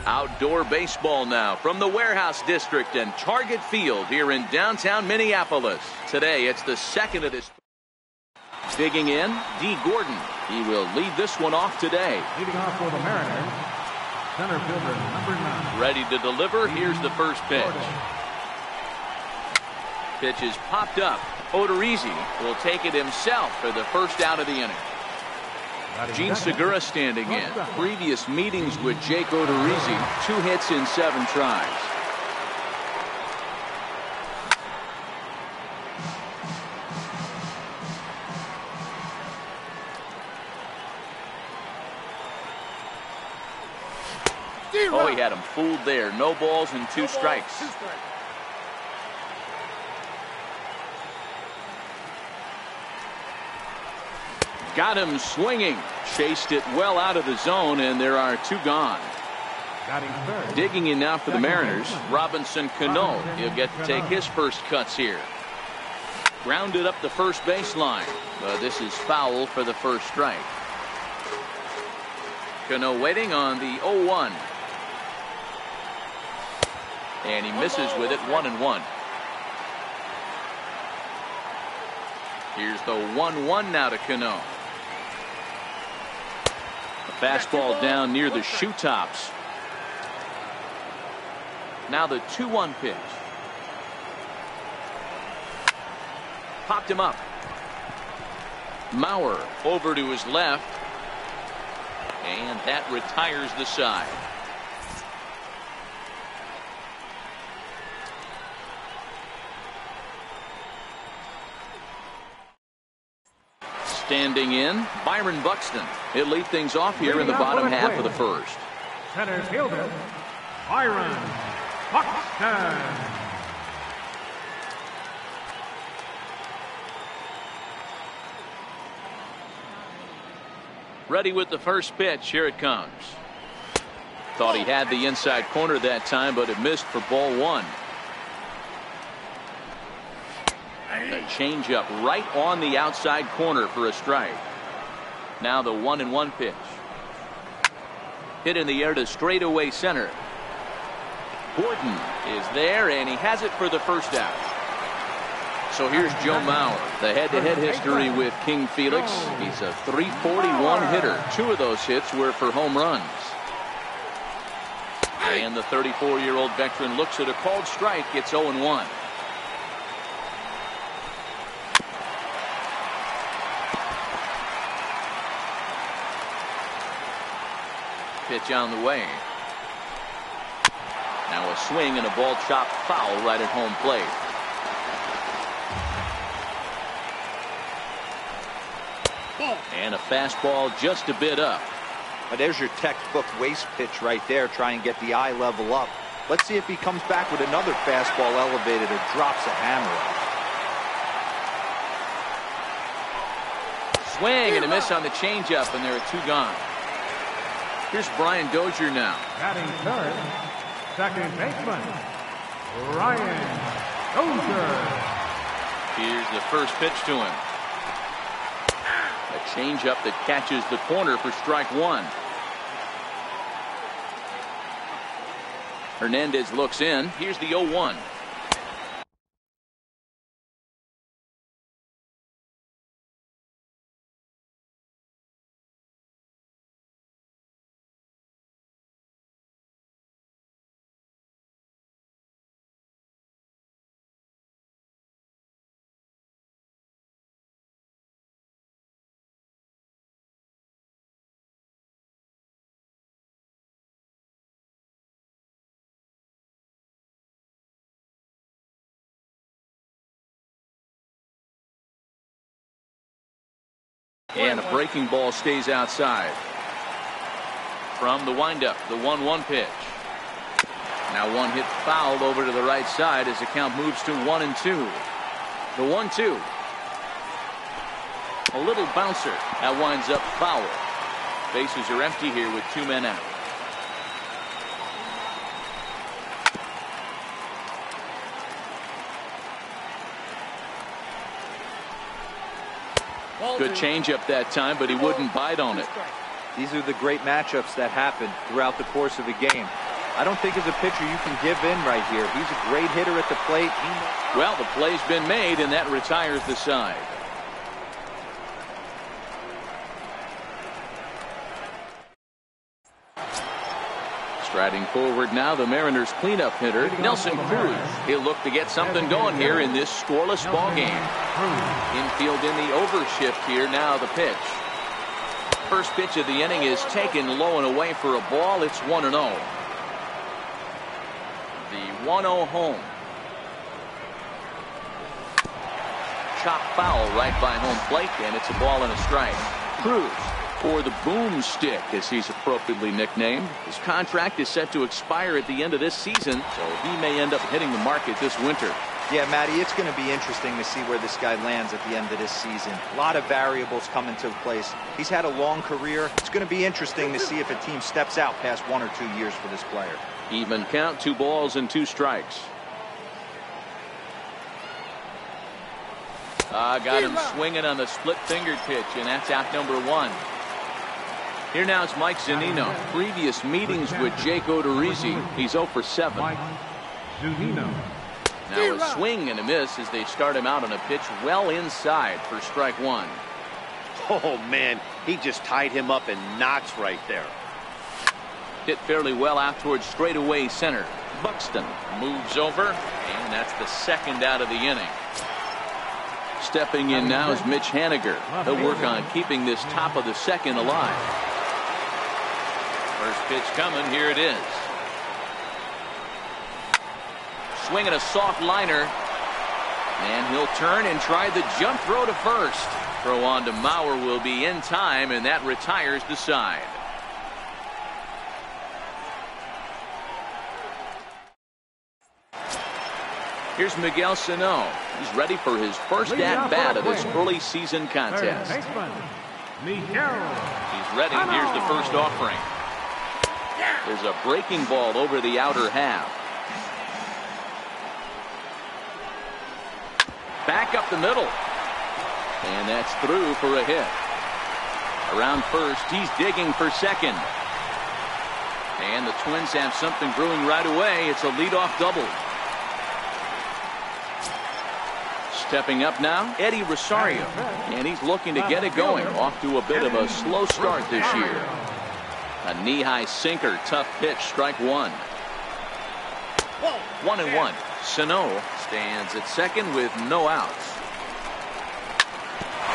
Outdoor baseball now from the Warehouse District and Target Field here in downtown Minneapolis. Today it's the second of this. Digging in, D. Gordon. He will lead this one off today. Leading off for the Mariners, center fielder number 9. Ready to deliver. Here's the first pitch. Pitch is popped up. Odorizzi will take it himself for the first out of the inning. Gene Segura standing in. Previous meetings with Jake Odorizzi, 2 hits in 7 tries. Oh, he had him fooled there. No balls and 2 strikes. Got him swinging. Chased it well out of the zone, and there are 2 gone. Digging in now for the Mariners, Robinson Cano. He'll get to take his first cuts here. Grounded up the first baseline. But this is foul for the first strike. Cano waiting on the 0-1. And he misses with it. 1-1. Here's the 1-1 now to Cano. A fastball down near the shoe tops. Now the 2-1 pitch. Popped him up. Mauer over to his left. And that retires the side. Standing in, Byron Buxton. He'll lead things off here in the bottom half of the first. Center fielder, Byron Buxton. Ready with the first pitch. Here it comes. Thought he had the inside corner that time, but it missed for ball 1. A changeup right on the outside corner for a strike. Now the 1-1 pitch. Hit in the air to straightaway center. Gordon is there, and he has it for the first out. So here's Joe Mauer. The head-to-head history with King Felix. He's a .341 hitter. 2 of those hits were for home runs. And the 34-year-old veteran looks at a called strike. It's 0-1. Pitch on the way. Now a swing and a ball chopped foul right at home plate. And a fastball just a bit up. But there's your textbook waste pitch right there. Try and get the eye level up. Let's see if he comes back with another fastball elevated or drops a hammer. Swing and a miss on the changeup, and there are 2 gone. Here's Brian Dozier now. Batting third, second baseman, Brian Dozier. Here's the first pitch to him. A changeup that catches the corner for strike 1. Hernandez looks in. Here's the 0-1. And a breaking ball stays outside. From the windup, the 1-1 pitch. Now one hit fouled over to the right side as the count moves to 1-2. The 1-2. A little bouncer. That winds up foul. Bases are empty here with 2 men out. Good changeup that time, but he wouldn't bite on it. These are the great matchups that happen throughout the course of a game. I don't think as a pitcher you can give in right here. He's a great hitter at the plate. Well, the play's been made, and that retires the side. Striding forward now, the Mariners cleanup hitter, Nelson Cruz. He'll look to get something going here in this scoreless ball game. Infield in the overshift here. Now the pitch. First pitch of the inning is taken low and away for a ball. It's 1-0. The 1-0 home. Chop foul right by home plate, and it's a ball and a strike. Cruz, or the boomstick as he's appropriately nicknamed. His contract is set to expire at the end of this season, so he may end up hitting the market this winter. Yeah, Matty, it's going to be interesting to see where this guy lands at the end of this season. A lot of variables come into place. He's had a long career. It's going to be interesting to see if a team steps out past 1 or 2 years for this player. Even count, 2 balls and 2 strikes. Got him swinging on the split-fingered pitch, and that's out number 1. Here now it's Mike Zunino. Previous meetings with Jake Odorizzi, he's 0 for 7. Now a swing and a miss as they start him out on a pitch well inside for strike 1. Oh, man, he just tied him up in knots right there. Hit fairly well out towards straightaway center. Buxton moves over, and that's the second out of the inning. Stepping in now is Mitch Haniger. He'll work on keeping this top of the second alive. First pitch coming. Here it is. Swinging a soft liner. And he'll turn and try the jump throw to first. Throw on to Mauer will be in time, and that retires the side. Here's Miguel Sano. He's ready for his first at-bat of this early season contest. He's ready. Here's the first offering. There's a breaking ball over the outer half. Back up the middle. And that's through for a hit. Around first, he's digging for second. And the Twins have something brewing right away. It's a leadoff double. Stepping up now, Eddie Rosario. And he's looking to get it going. Off to a bit of a slow start this year. A knee-high sinker, tough pitch, strike 1. 1-1. Sano stands at second with no outs.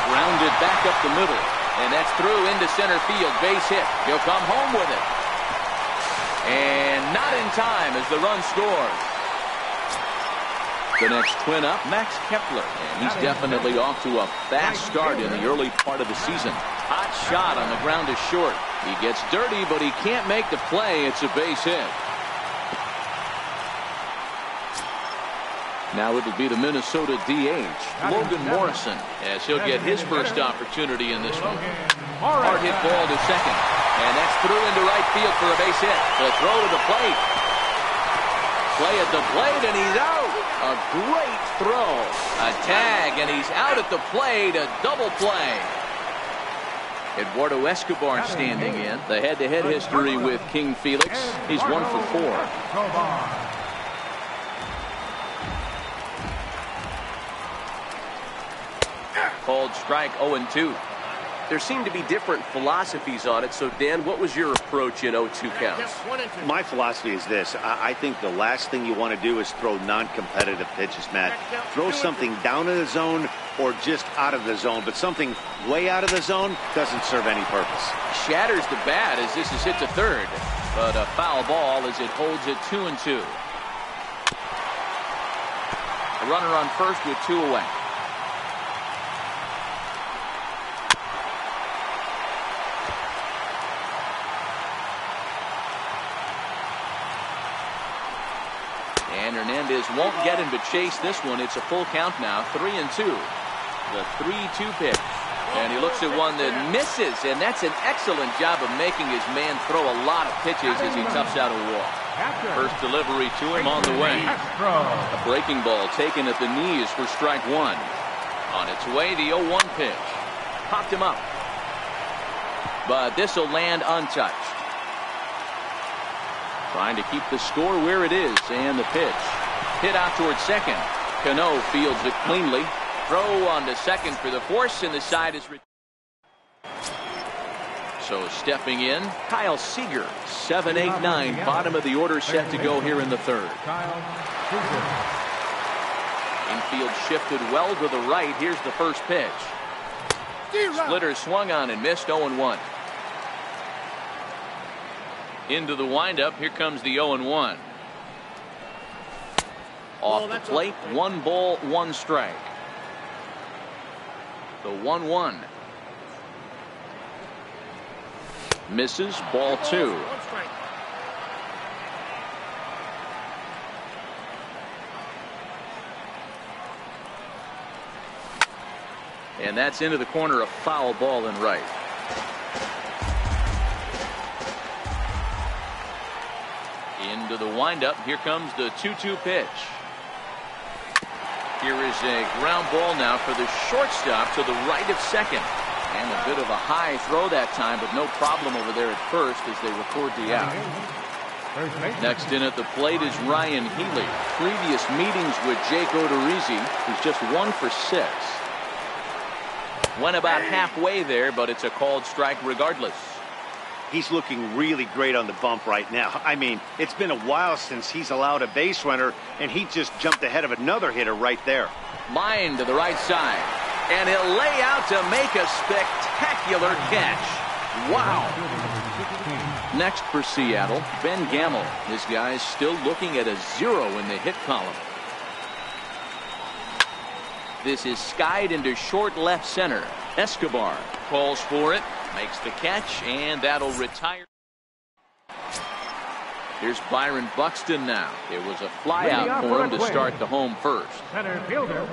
Grounded back up the middle. And that's through into center field. Base hit. He'll come home with it. And not in time as the run scores. The next twin up, Max Kepler. And he's definitely off to a fast start in the early part of the season. Hot shot on the ground is short. He gets dirty, but he can't make the play. It's a base hit. Now it'll be the Minnesota DH, Logan Morrison, as he'll get his first opportunity in this one. Hard hit ball to second. And that's through into right field for a base hit. The throw to the plate. Play at the plate, and he's out. A great throw. A tag, and he's out at the plate. A double play. Eduardo Escobar standing in. The head-to-head history with King Felix. He's 1 for 4. Called strike 0-2. There seem to be different philosophies on it. So, Dan, what was your approach in 0-2 counts? My philosophy is this. I think the last thing you want to do is throw non-competitive pitches, Matt. Throw something down in the zone or just out of the zone. But something way out of the zone doesn't serve any purpose. Shatters the bat as this is hit to third. But a foul ball as it holds it 2-2. A runner on first with 2 away. And Hernandez won't get him to chase this one. It's a full count now, 3-2. The 3-2 pitch. And he looks at one that misses, and that's an excellent job of making his man throw a lot of pitches as he toughs out a walk. First delivery to him on the way. A breaking ball taken at the knees for strike 1. On its way, the 0-1 pitch. Popped him up. But this will land untouched. Trying to keep the score where it is, and the pitch. Hit out towards second. Cano fields it cleanly. Throw on to second for the force, and the side is. So stepping in, Kyle Seager, 7, 8, 9, bottom of the order set to go here in the third. Infield shifted well to the right. Here's the first pitch. Splitter swung on and missed. 0-1. Into the windup. Here comes the 0-1. Off the plate, 1 ball, 1 strike. The 1-1. Misses, ball 2. And that's into the corner, a foul ball in right. Into the windup. Here comes the 2-2 pitch. Here is a ground ball now for the shortstop to the right of second. And a bit of a high throw that time, but no problem over there at first as they record the out. Next in at the plate is Ryan Healy. Previous meetings with Jake Odorizzi, who's just 1 for 6. Went about halfway there, but it's a called strike regardless. He's looking really great on the bump right now. I mean, it's been a while since he's allowed a base runner, and he just jumped ahead of another hitter right there. Line to the right side. And he'll lay out to make a spectacular catch. Wow. Next for Seattle, Ben Gamel. This guy's still looking at a 0 in the hit column. This is skied into short left center. Escobar calls for it, makes the catch, and that'll retire. Here's Byron Buxton now. It was a fly out for him to start the home first. Center fielder,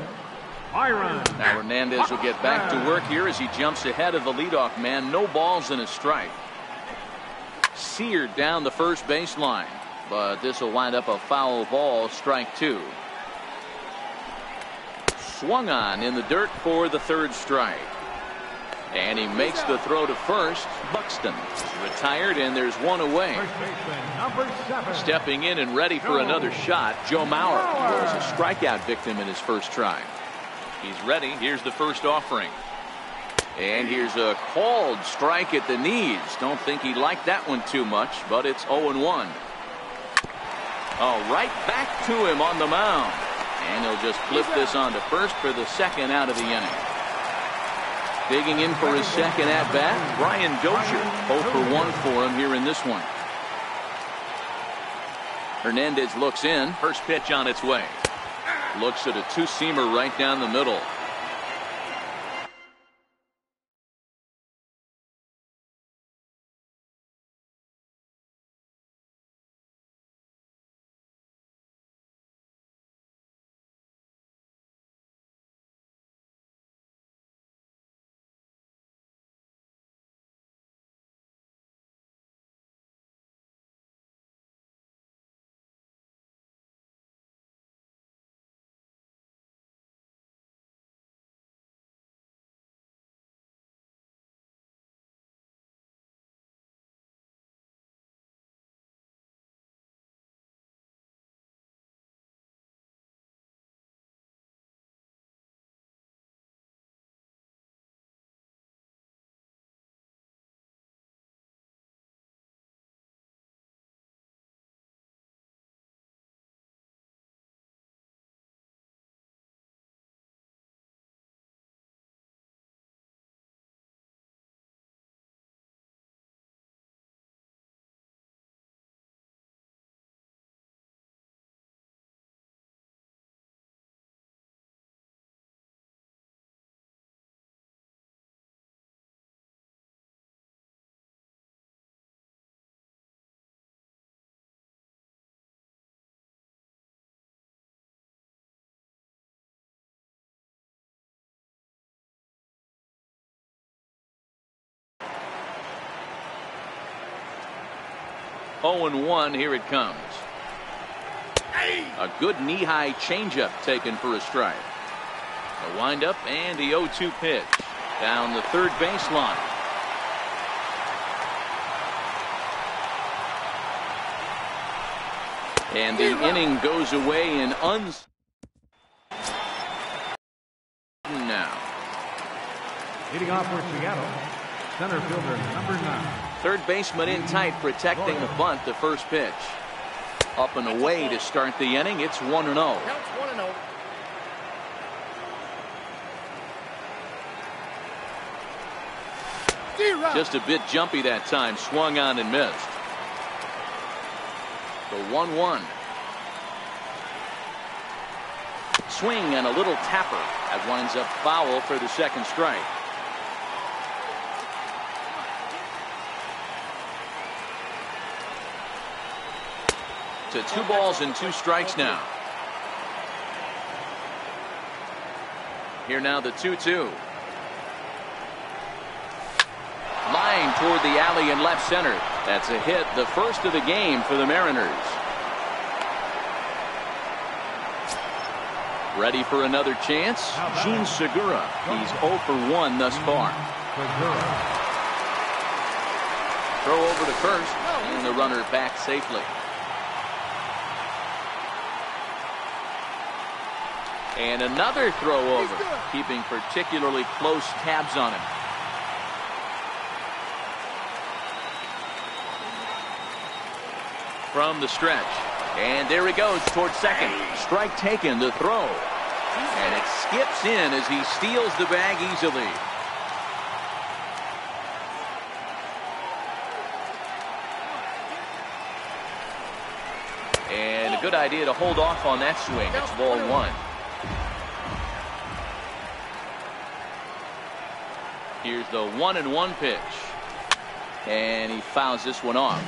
Byron. Now Hernandez will get back to work here as he jumps ahead of the leadoff man. No balls and a strike. Seared down the first baseline, but this will wind up a foul ball, strike 2. Swung on in the dirt for the third strike. And he makes the throw to first. Buxton is retired, and there's 1 away. Number 7. Stepping in and ready for another shot, Joe Mauer was a strikeout victim in his first try. He's ready. Here's the first offering. And here's a called strike at the knees. Don't think he liked that one too much, but it's 0-1. Oh, right back to him on the mound. And he'll just flip this on to first for the second out of the inning. Digging in for his second at-bat, Brian Dozier. 0 for 1 for him here in this one. Hernandez looks in. First pitch on its way. Looks at a 2-seamer right down the middle. Oh, and 1. Here it comes. A good knee-high changeup taken for a strike. A windup and the 0-2 pitch down the third baseline. And the inning goes away in now. Leading off for Seattle, center fielder number 9. Third baseman in tight, protecting the bunt. The first pitch. Up and away to start the inning. It's 1-0. Counts 1-0. Just a bit jumpy that time. Swung on and missed. The 1-1. Swing and a little tapper. That winds up foul for the second strike. To 2 balls and 2 strikes now. Here now the 2-2. Line toward the alley in left center. That's a hit, the first of the game for the Mariners. Ready for another chance? Jean Segura. He's 0 for 1 thus far. Throw over to first, and the runner back safely. And another throw over, keeping particularly close tabs on him. From the stretch, and there he goes towards second. Strike taken, the throw, and it skips in as he steals the bag easily. And a good idea to hold off on that swing. It's ball 1. Here's the 1-1 pitch, and he fouls this one off.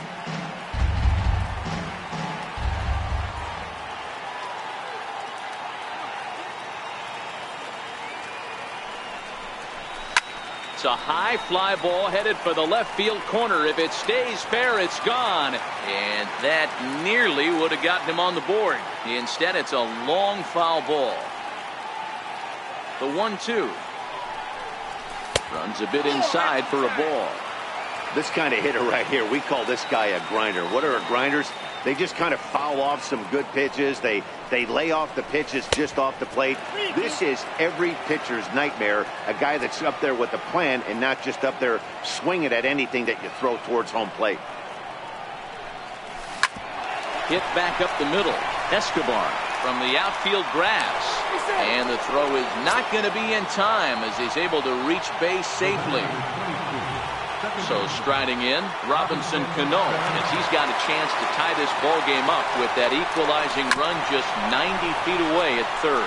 It's a high fly ball headed for the left field corner. If it stays fair, it's gone. And that nearly would have gotten him on the board. Instead, it's a long foul ball. The 1-2. Runs a bit inside for a ball. This kind of hitter right here, we call this guy a grinder. What are grinders? They just kind of foul off some good pitches. They lay off the pitches just off the plate. This is every pitcher's nightmare. A guy that's up there with a plan and not just up there swinging at anything that you throw towards home plate. Hit back up the middle. Escobar from the outfield grass. And the throw is not going to be in time as he's able to reach base safely. So striding in, Robinson Cano, as he's got a chance to tie this ball game up with that equalizing run just 90 feet away at third.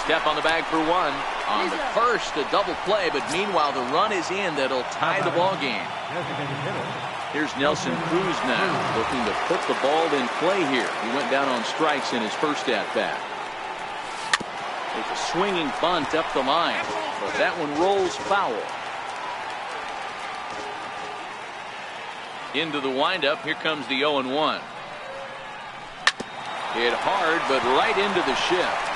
Step on the bag for 1. On the first, a double play, but meanwhile the run is in that'll tie the ball game. Here's Nelson Cruz now, looking to put the ball in play here. He went down on strikes in his first at-bat. It's a swinging bunt up the line, but that one rolls foul. Into the windup. Here comes the 0-1. Hit hard, but right into the shift.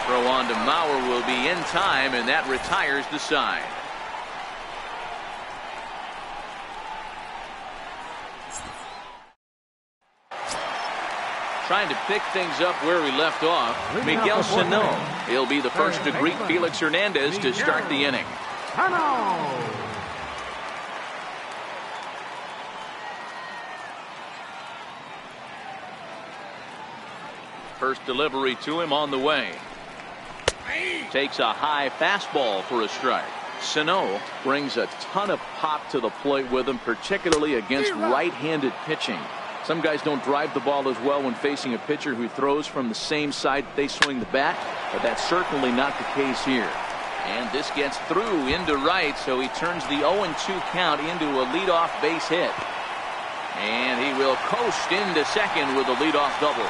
Throw on to Mauer will be in time, and that retires the side. Trying to pick things up where we left off. Miguel Sano. He'll be the first to greet Felix Hernandez to start the inning. First delivery to him on the way. Takes a high fastball for a strike. Sano brings a ton of pop to the plate with him, particularly against right-handed pitching. Some guys don't drive the ball as well when facing a pitcher who throws from the same side they swing the bat, but that's certainly not the case here. And this gets through into right, so he turns the 0-2 count into a leadoff base hit. And he will coast into second with a leadoff double.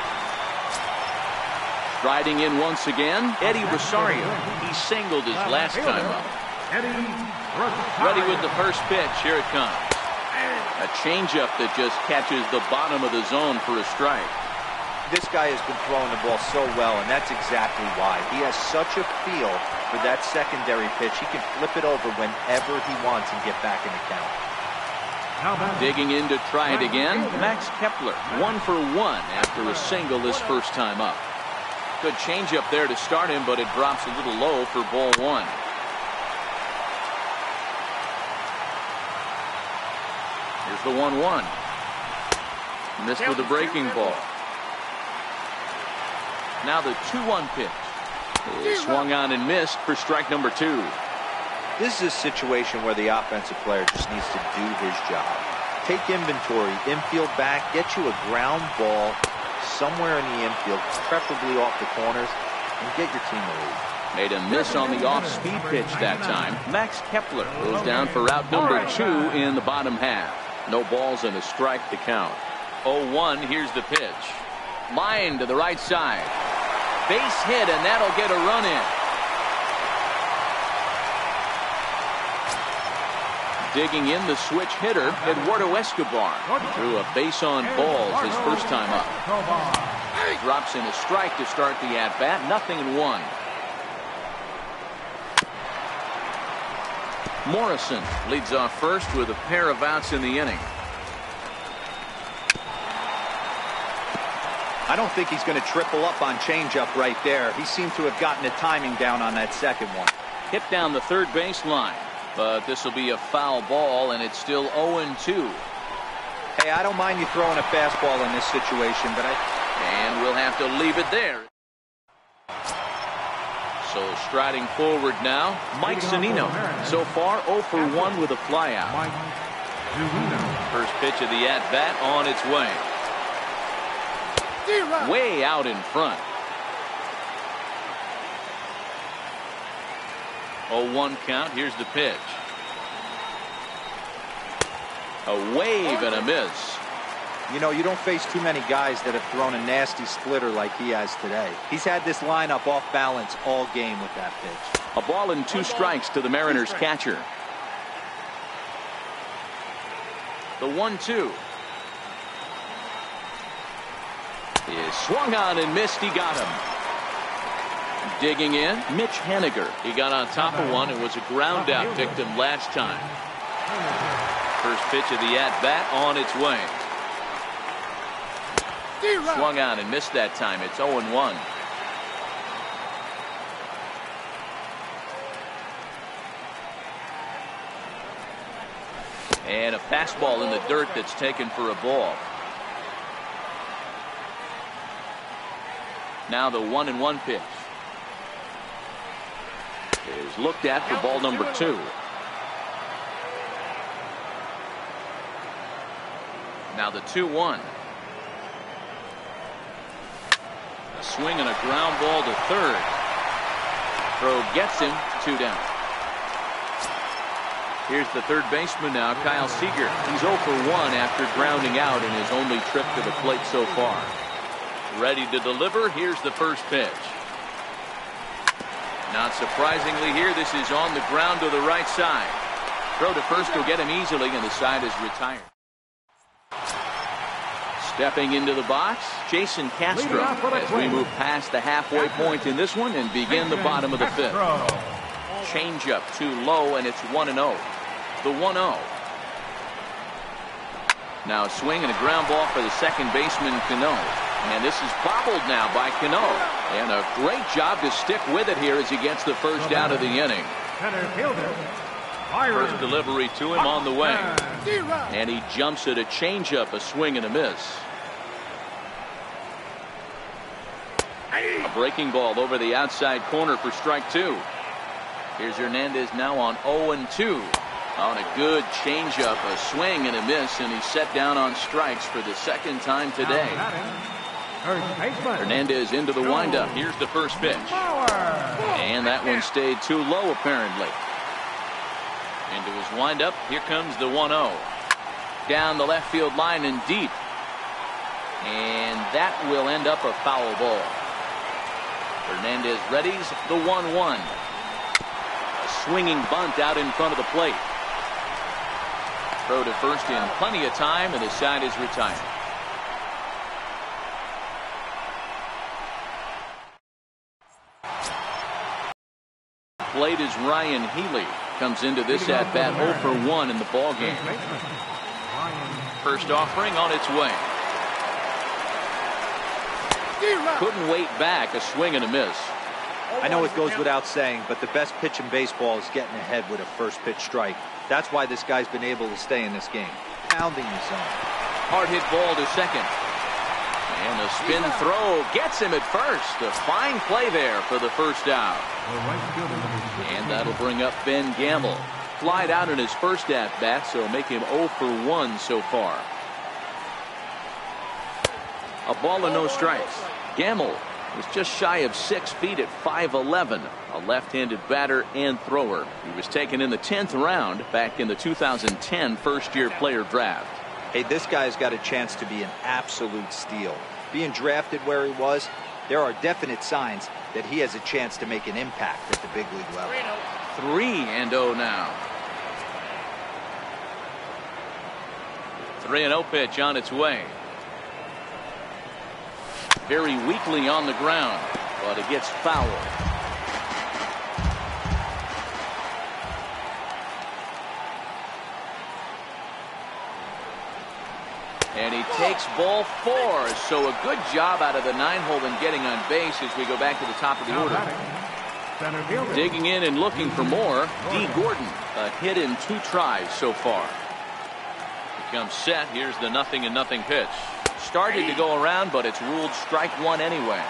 Riding in once again, Eddie Rosario. He singled his last time up. Ready with the first pitch. Here it comes. A changeup that just catches the bottom of the zone for a strike. This guy has been throwing the ball so well, and that's exactly why. He has such a feel for that secondary pitch. He can flip it over whenever he wants and get back in the count. Now batting, Digging in to try it again, Max Kepler, 1 for 1 after a single his first time up. Good changeup there to start him, but it drops a little low for ball 1. Here's the 1-1. Missed with the breaking ball. Now the 2-1 pitch. He swung on and missed for strike number 2. This is a situation where the offensive player just needs to do his job. Take inventory, infield back, get you a ground ball somewhere in the infield, preferably off the corners, and get your team a lead. Made a miss on the off-speed pitch that time. Max Kepler goes down for out number 2 in the bottom half. No balls and a strike to count. 0-1, here's the pitch. Line to the right side. Base hit, and that'll get a run in. Digging in, the switch hitter, Eduardo Escobar. Threw a base on balls his first time up. Drops in a strike to start the at-bat. 0-1. Morrison leads off first with a pair of outs in the inning. I don't think he's going to triple up on changeup right there. He seemed to have gotten the timing down on that second one. Hit down the third baseline, but this will be a foul ball, and it's still 0-2. Hey, I don't mind you throwing a fastball in this situation, but And we'll have to leave it there. So striding forward now, Mike Zunino. So far 0 for 1 with a flyout. First pitch of the at-bat on its way. Way out in front. 0-1 count. Here's the pitch. A wave and a miss. you know, you don't face too many guys that have thrown a nasty splitter like he has today. He's had this lineup off balance all game with that pitch. A ball and 2 strikes to the Mariners catcher. The 1-2. Is swung on and missed. He got him. Digging in, Mitch Haniger. He got on top of one and was a ground out victim last time. First pitch of the at-bat on its way. Swung on and missed that time. It's 0-1. And a fastball in the dirt that's taken for a ball. Now the 1-1 pitch is looked at for ball number 2. Now the 2-1. A swing and a ground ball to third. Throw gets him, 2 down. Here's the third baseman now, Kyle Seager. He's 0 for 1 after grounding out in his only trip to the plate so far. Ready to deliver. Here's the first pitch. Not surprisingly here, this is on the ground to the right side. Throw to first will get him easily, and the side is retired. Stepping into the box, Jason Castro, as we move past the halfway point in this one and begin the bottom of the 5th. Changeup too low, and it's 1-0. The 1-0. Now a swing and a ground ball for the second baseman, Cano. And this is bobbled now by Cano. And a great job to stick with it here as he gets the first out of the inning. First delivery to him on the way. And he jumps at a changeup, a swing and a miss. A breaking ball over the outside corner for strike 2. Here's Hernandez now on 0-2. On a good changeup, a swing and a miss, and he's set down on strikes for the second time today. Hernandez into the windup. Here's the first pitch. And that one stayed too low apparently. Into his windup. Here comes the 1-0. Down the left field line and deep. And that will end up a foul ball. Hernandez readies the 1-1. A swinging bunt out in front of the plate. Throw to first in plenty of time, and the side is retired. Plate is Ryan Healy. Comes into this at bat 0 for 1 in the ball game. First offering on its way. Couldn't wait back. A swing and a miss. I know it goes without saying, but the best pitch in baseball is getting ahead with a first pitch strike. That's why this guy's been able to stay in this game. Pounding the zone. Hard hit ball to second. And a spin throw gets him at first. A fine play there for the first out. And that'll bring up Ben Gamble. Flied out in his first at-bat, so make him 0 for 1 so far. A ball and no strikes. Gamble was just shy of 6 feet at 5'11", a left-handed batter and thrower. He was taken in the 10th round back in the 2010 first-year player draft. Hey, this guy's got a chance to be an absolute steal. Being drafted where he was, there are definite signs that he has a chance to make an impact at the big league level. 3-0 now. 3-0 pitch on its way. Very weakly on the ground, but it gets fouled. And he takes ball 4. So a good job out of the 9-hole in getting on base as we go back to the top of the order. Digging in and looking for more. D. Gordon, a hit in 2 tries so far. Becomes set. Here's the 0-0 pitch. Started to go around, but it's ruled strike 1 anyway.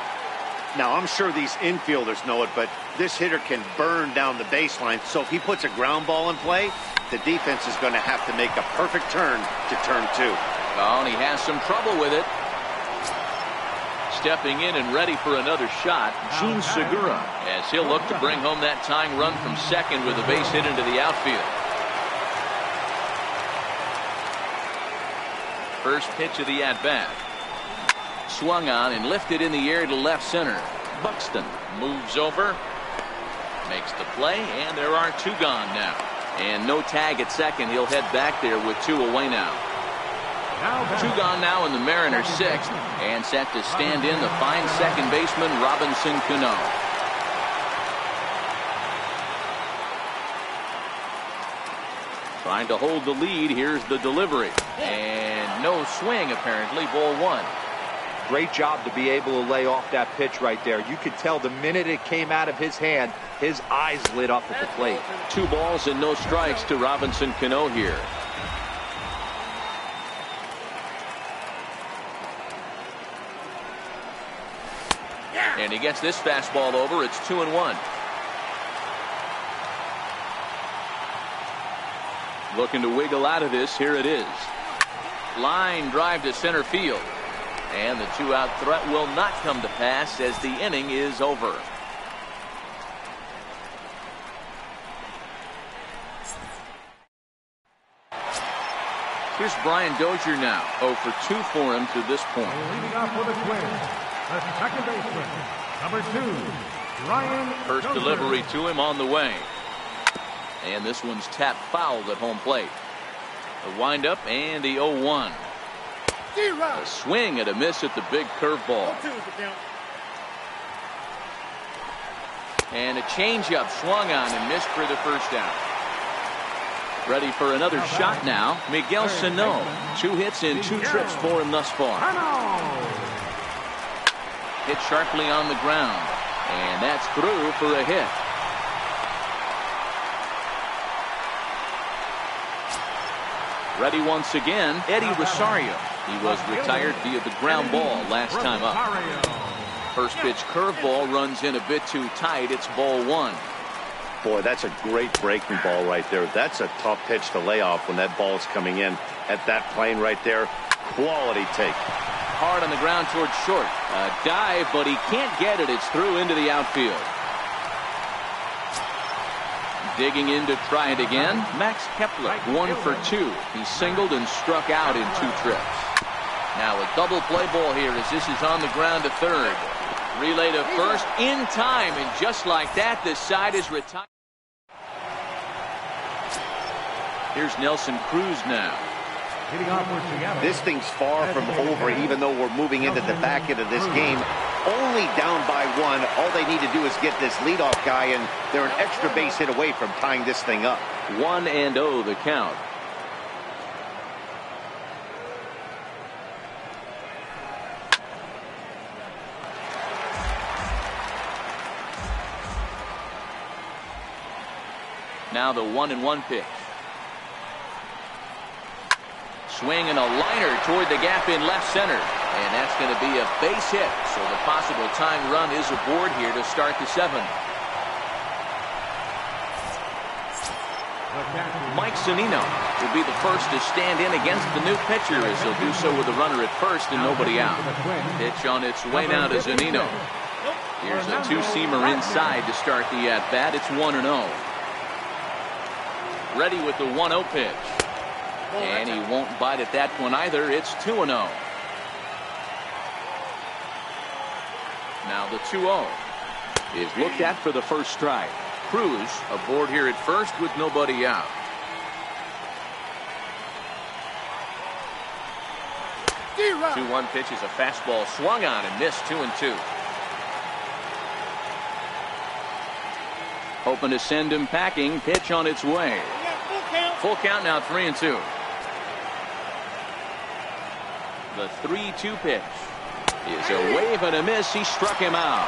Now, I'm sure these infielders know it, but this hitter can burn down the baseline. So if he puts a ground ball in play, the defense is going to have to make a perfect turn to turn 2. Oh, and he has some trouble with it. Stepping in and ready for another shot, Gene Segura, as he'll look to bring home that tying run from second with a base hit into the outfield. First pitch of the at-bat. Swung on and lifted in the air to left center. Buxton moves over, makes the play, and there are 2 gone now. And no tag at second. He'll head back there with 2 away now. 2 gone now in the Mariners' 6th, and set to stand in the fine second baseman Robinson Cano. Trying to hold the lead. Here's the delivery, and no swing apparently. Ball 1. Great job to be able to lay off that pitch right there. You could tell the minute it came out of his hand, his eyes lit up at the plate. 2 balls and no strikes to Robinson Cano here. And he gets this fastball over. It's 2-1. Looking to wiggle out of this. Here it is. Line drive to center field. And the 2-out threat will not come to pass as the inning is over. Here's Brian Dozier now. 0 for 2 for him to this point. Leading off with a twin, the second baseman, number 2, Brian First Dozier. delivery to him on the way. And this one's tapped foul at home plate. The windup and the 0-1. A swing and a miss at the big curveball. And a changeup swung on and missed for the first out. Ready for another shot now. Miguel Sano. 2 hits and 2 trips for him thus far. Hit sharply on the ground. And that's through for a hit. Ready once again, Eddie Rosario. He was retired via the ground ball last time up. First pitch curveball runs in a bit too tight. It's ball 1. Boy, that's a great breaking ball right there. That's a tough pitch to lay off when that ball's coming in at that plane right there. Quality take. Hard on the ground towards short. A dive, but he can't get it. It's through into the outfield. Digging in to try it again. Max Kepler, 1 for 2. He singled and struck out in 2 trips. Now a double play ball here as this is on the ground to third. Relay to first in time, and just like that, this side is retired. Here's Nelson Cruz now. This thing's far from over, even though we're moving into the back end of this game. Only down by 1. All they need to do is get this leadoff guy, and they're an extra base hit away from tying this thing up. 1-0 the count. Now the 1-1 pitch. Swing and a liner toward the gap in left center. And that's going to be a base hit. So the possible tying run is aboard here to start the 7th. Mike Zunino will be the first to stand in against the new pitcher, as he'll do so with a runner at first and nobody out. Pitch on its way now to Zunino. Here's a two-seamer inside to start the at-bat. It's 1-0. Ready with the 1-0 pitch. And he won't bite at that one either. It's 2-0. Now the 2-0 is looked at for the first strike. Cruz aboard here at first with nobody out. The 2-1 pitch is a fastball swung on and missed. 2-2. Hoping to send him packing. Pitch on its way. Full count now. 3-2. The 3-2 pitch is a wave and a miss. He struck him out.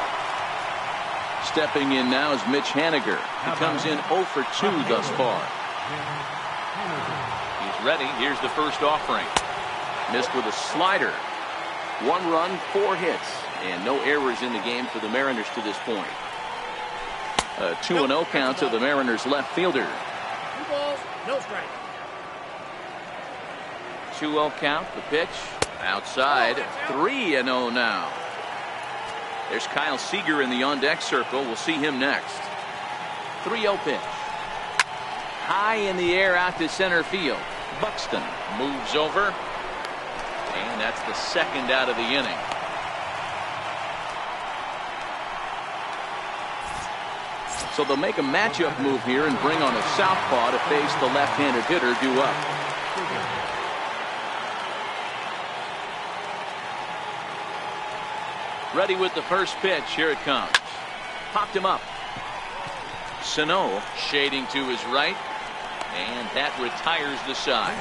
Stepping in now is Mitch Haniger. He comes in 0 for 2 thus far. He's ready. Here's the first offering. Missed with a slider. 1 run, 4 hits, and no errors in the game for the Mariners to this point. A 2-0 count to the Mariners left fielder. 2 balls, no strike. 2-0 count. The pitch outside. 3-0 now. There's Kyle Seager in the on-deck circle. We'll see him next. 3-0 pitch. High in the air out to center field. Buxton moves over. And that's the second out of the inning. So they'll make a matchup move here and bring on a southpaw to face the left-handed hitter due up. Ready with the first pitch. Here it comes. Popped him up. Sano shading to his right. And that retires the side.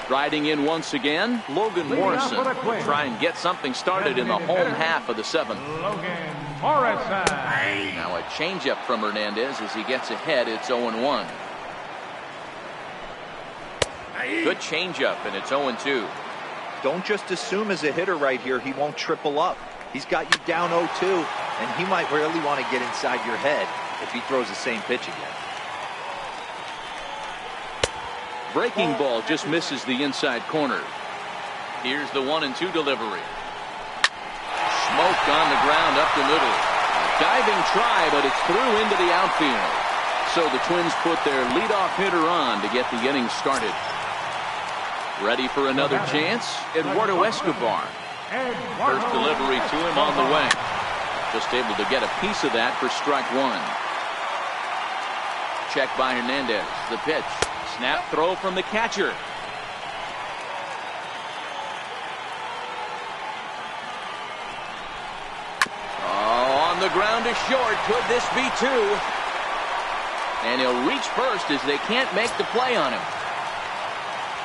Striding in once again, Logan Morrison will try and get something started in the home half of the 7th. Logan Morrison. Now a changeup from Hernandez as he gets ahead. It's 0-1. Good changeup, and it's 0-2. Don't just assume as a hitter right here he won't triple up. He's got you down 0-2, and he might really want to get inside your head if he throws the same pitch again. Breaking ball just misses the inside corner. Here's the 1-2 delivery. Smoke on the ground up the middle. Diving try, but it's through into the outfield. So the Twins put their leadoff hitter on to get the inning started. Ready for another chance? Eduardo Escobar. First delivery to him on the way. Just able to get a piece of that for strike 1. Check by Hernandez. The pitch. Snap throw from the catcher. Oh, on the ground to short. Could this be 2? And he'll reach first as they can't make the play on him.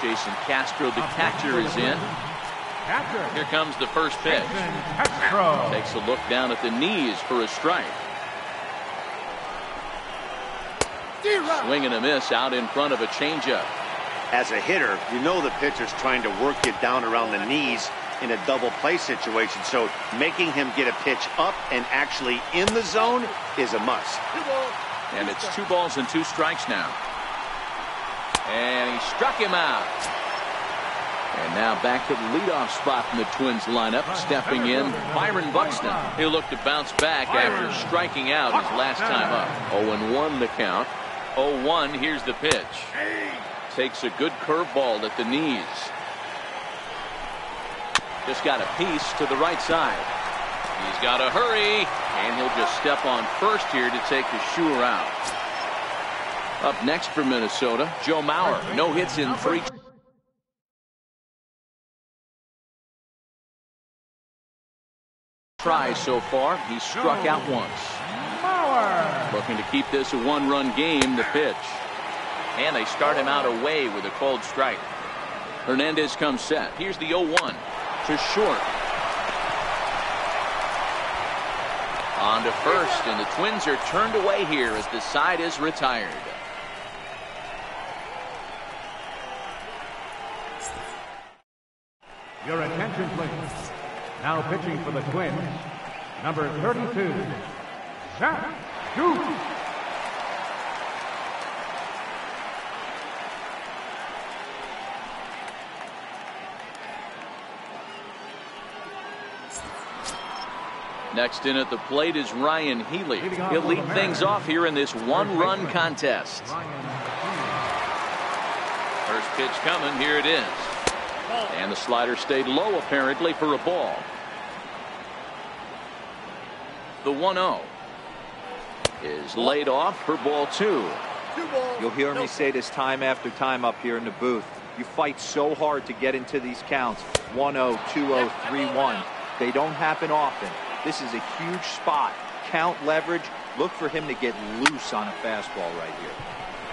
Jason Castro, the catcher, is in. Here comes the first pitch. Takes a look down at the knees for a strike. Swing and a miss out in front of a changeup. As a hitter, you know the pitcher's trying to work you down around the knees in a double play situation. So making him get a pitch up and actually in the zone is a must. And it's 2 balls and 2 strikes now. And he struck him out. And now back to the leadoff spot in the Twins lineup. Stepping in, Byron Buxton. He'll look to bounce back after striking out his last time up. 0-1 the count. 0-1, here's the pitch. Takes a good curveball at the knees. Just got a piece to the right side. He's got to hurry, and he'll just step on first here to take the sure out. Up next for Minnesota, Joe Mauer. No hits in 3 tries so far. He struck out once. Looking to keep this a 1-run game. The pitch. And they start him out away with a cold strike. Hernandez comes set. Here's the 0-1 to short. On to first, and the Twins are turned away here as the side is retired. Your attention, please. Now pitching for the Twins, number 32, Zach Duke. Next in at the plate is Ryan Healy. He'll lead things off here in this one-run contest. First pitch coming. Here it is. And the slider stayed low apparently for a ball. The 1-0 is laid off for ball 2. You'll hear me say this time after time up here in the booth. You fight so hard to get into these counts. 1-0, 2-0, 3-1. They don't happen often. This is a huge spot. Count leverage. Look for him to get loose on a fastball right here.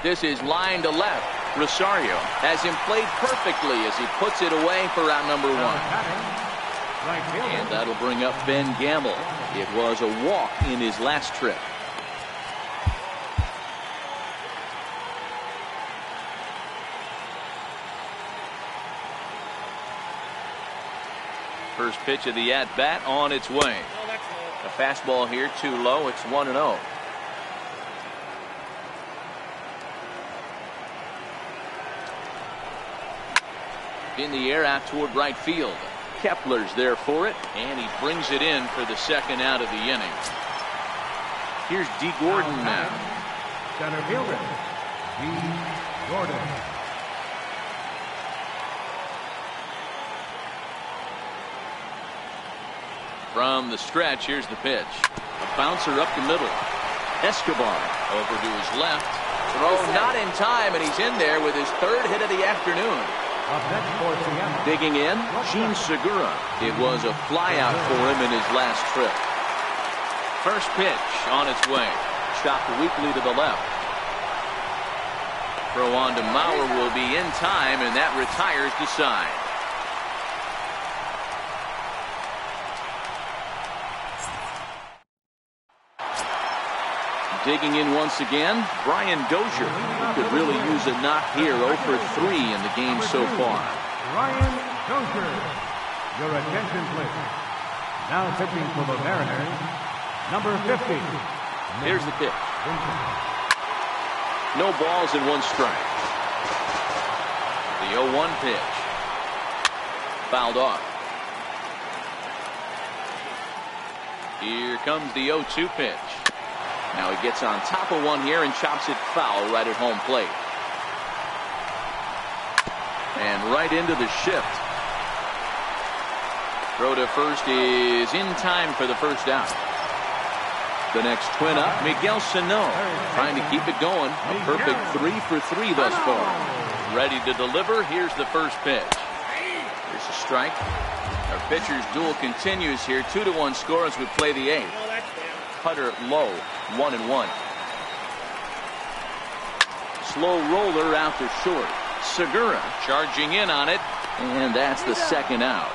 This is line to left. Rosario has him played perfectly as he puts it away for out number 1. And that'll bring up Ben Gamble. It was a walk in his last trip. First pitch of the at-bat on its way. A fastball here too low. It's 1-0. In the air out toward right field. Kepler's there for it, and he brings it in for the second out of the inning. Here's D. Gordon now. Center fielder, D. Gordon. From the stretch, here's the pitch. A bouncer up the middle. Escobar over to his left. Throw not in time, and he's in there with his third hit of the afternoon. Digging in, Gene Segura. It was a flyout for him in his last trip. First pitch on its way. Chopped weakly to the left. Throw on to Mauer will be in time, and that retires the side. Digging in once again, Brian Dozier. He could really use a knock here. 0 for 3 in the game so far. Brian Dozier. Your attention, please. Now pitching for the Mariners, number 50. Here's the pitch. No balls and 1 strike. The 0-1 pitch. Fouled off. Here comes the 0-2 pitch. Now he gets on top of one here and chops it foul right at home plate. And right into the shift. Throw to first is in time for the first out. The next Twin up, Miguel Sano, trying to keep it going. A perfect 3 for 3 thus far. Ready to deliver. Here's the first pitch. Here's a strike. Our pitcher's duel continues here. 2-1 score as we play the 8th. Cutter low, 1-1. Slow roller out to short. Segura charging in on it, and that's the second out.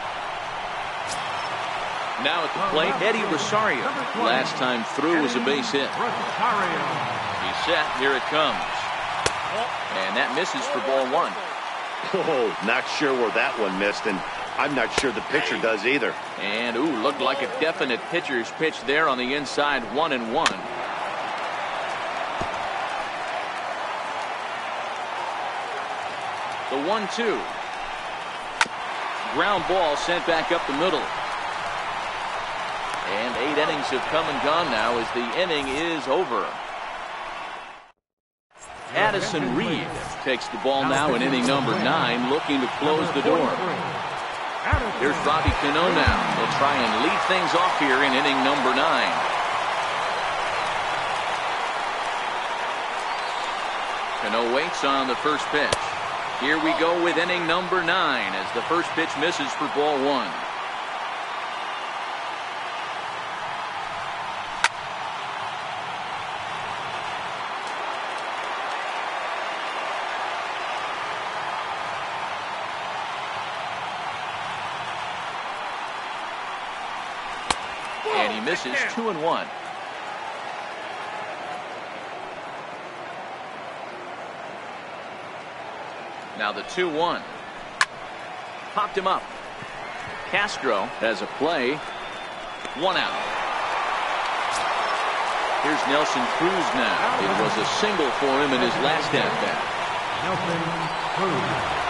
Now at the plate, Eddie Rosario. Last time through was a base hit. He's set. Here it comes. And that misses for ball 1. Oh, not sure where that one missed, and I'm not sure the pitcher does either. And, ooh, looked like a definite pitcher's pitch there on the inside, 1-1. The 1-2. Ground ball sent back up the middle. And 8 innings have come and gone now as the inning is over. Addison Reed takes the ball now in inning number 9, looking to close the door. Here's Robbie Cano now. He'll try and lead things off here in inning number 9. Cano waits on the first pitch. Here we go with inning number 9 as the first pitch misses for ball 1. And he misses 2-1. Now the 2-1. Popped him up. Castro has a play. 1 out. Here's Nelson Cruz now. It was a single for him in his last at-bat. Nelson Cruz.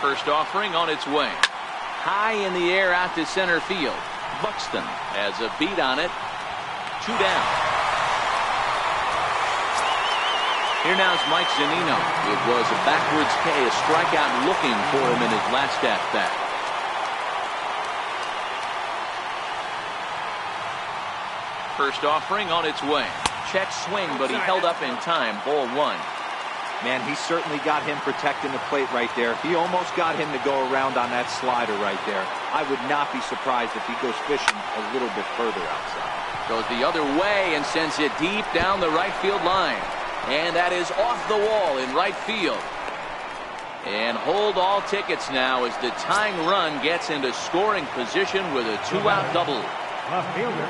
First offering on its way. High in the air out to center field. Buxton has a beat on it. 2 down. Here now is Mike Zunino. It was a backwards K, a strikeout looking for him in his last at-bat. First offering on its way. Check swing, but he held up in time. Ball 1. Man, he certainly got him protecting the plate right there. He almost got him to go around on that slider right there. I would not be surprised if he goes fishing a little bit further outside. Goes the other way and sends it deep down the right field line. And that is off the wall in right field. And hold all tickets now as the tying run gets into scoring position with a 2-out double. Left fielder.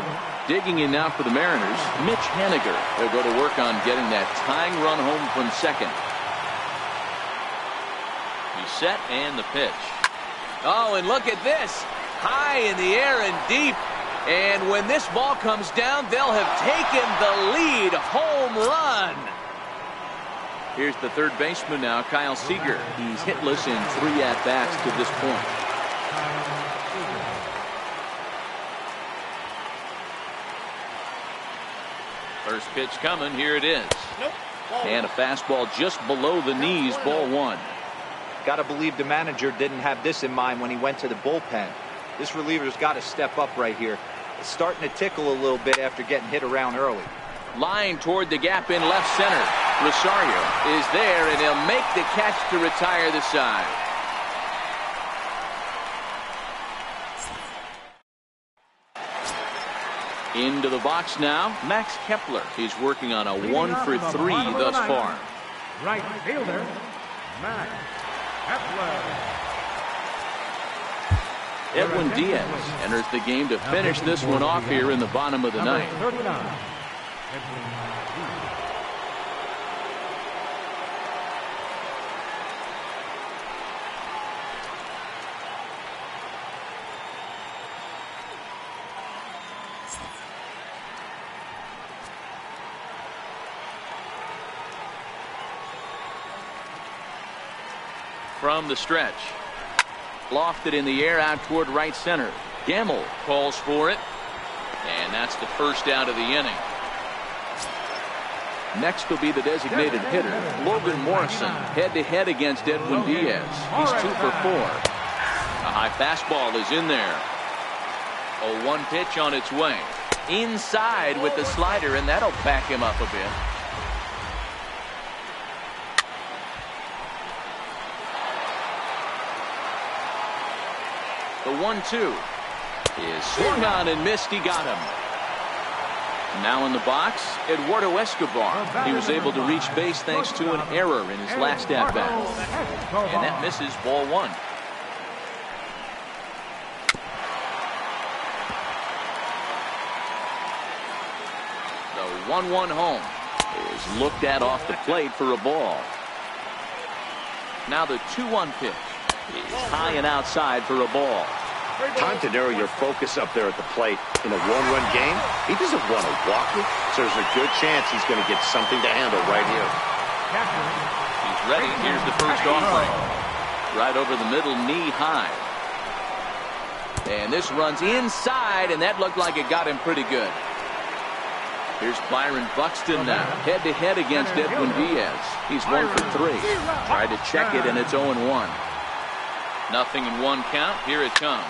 Digging in now for the Mariners, Mitch Haniger. They'll go to work on getting that tying run home from second. He's set and the pitch. Oh, and look at this. High in the air and deep. And when this ball comes down, they'll have taken the lead. Home run. Here's the third baseman now, Kyle Seager. He's hitless in 3 at-bats to this point. First pitch coming. Here it is. And a fastball just below the knees. Ball 1. Got to believe the manager didn't have this in mind when he went to the bullpen. This reliever's got to step up right here. It's starting to tickle a little bit after getting hit around early. Line toward the gap in left center. Rosario is there, and he'll make the catch to retire the side. Into the box now, Max Kepler. He's working on a 1-for-3 thus far. Right fielder, Max Kepler. Edwin Diaz enters the game to finish this one off here in the bottom of the ninth. 39. From the stretch. Lofted in the air out toward right center. Gamble calls for it. And that's the first out of the inning. Next will be the designated hitter, Logan Morrison, head-to-head against Edwin Diaz. He's 2 for 4. A high fastball is in there. A 1 pitch on its way. Inside with the slider, and that'll back him up a bit. The 1-2 is swung on and missed. He got him. Now in the box, Eduardo Escobar. He was able to reach base thanks to an error in his last at-bat. And that misses. Ball 1. The 1-1 home is looked at off the plate for a ball. Now the 2-1 pitch is high and outside for a ball. Time to narrow your focus up there at the plate. In a one-run game, he doesn't want to walk it, so there's a good chance he's going to get something to handle right here. He's ready. Here's the first offering. Right over the middle, knee high. And this runs inside, and that looked like it got him pretty good. Here's Byron Buxton now, head-to-head against Edwin Diaz. He's 1 for 3. Tried to check it, and it's 0-1. Nothing in 1 count. Here it comes.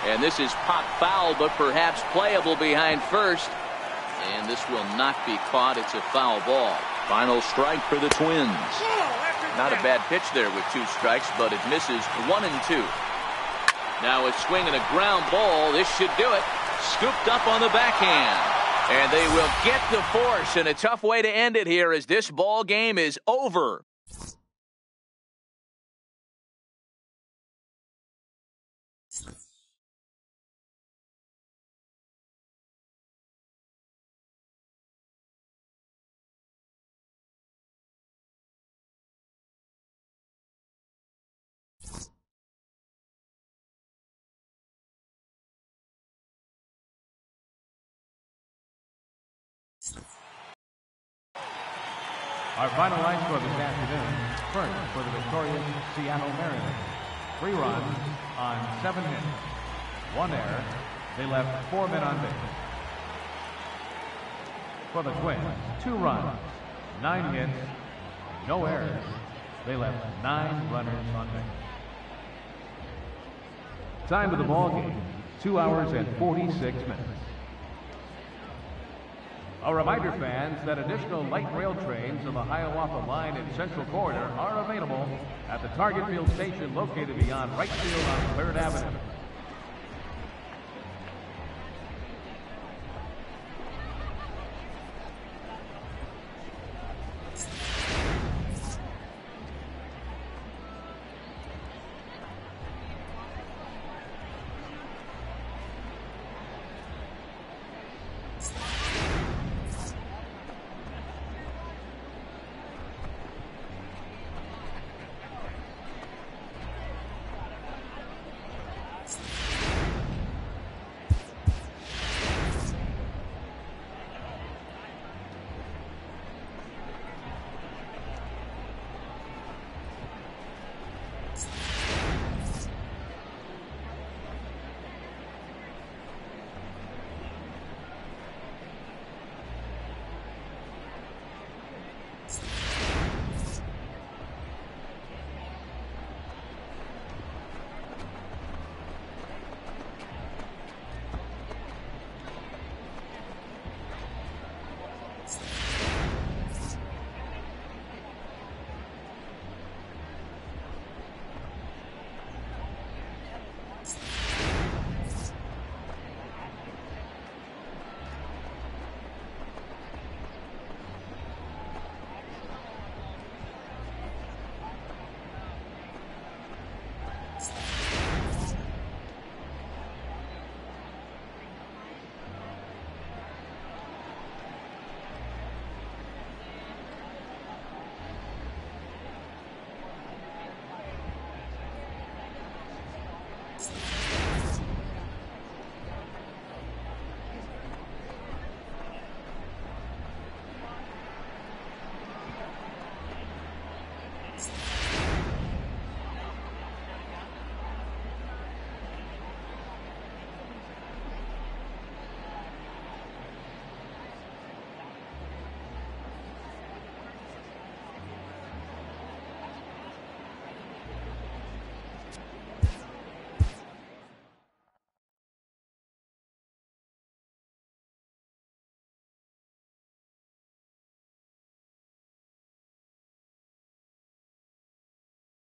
And this is pop foul, but perhaps playable behind first. And this will not be caught. It's a foul ball. Final strike for the Twins. Not a bad pitch there with 2 strikes, but it misses 1 and 2. Now a swing and a ground ball. This should do it. Scooped up on the backhand. And they will get the force, and a tough way to end it here as this ball game is over. Our final line score this afternoon. First, for the victorious Seattle Mariners. 3 runs on 7 hits. 1 error. They left 4 men on base. For the Twins, 2 runs, 9 hits, no errors. They left 9 runners on base. Time of the ball game, 2 hours and 46 minutes. A reminder, fans, that additional light rail trains of the Hiawatha Line and Central Corridor are available at the Target Field station located beyond right field on 3rd Avenue.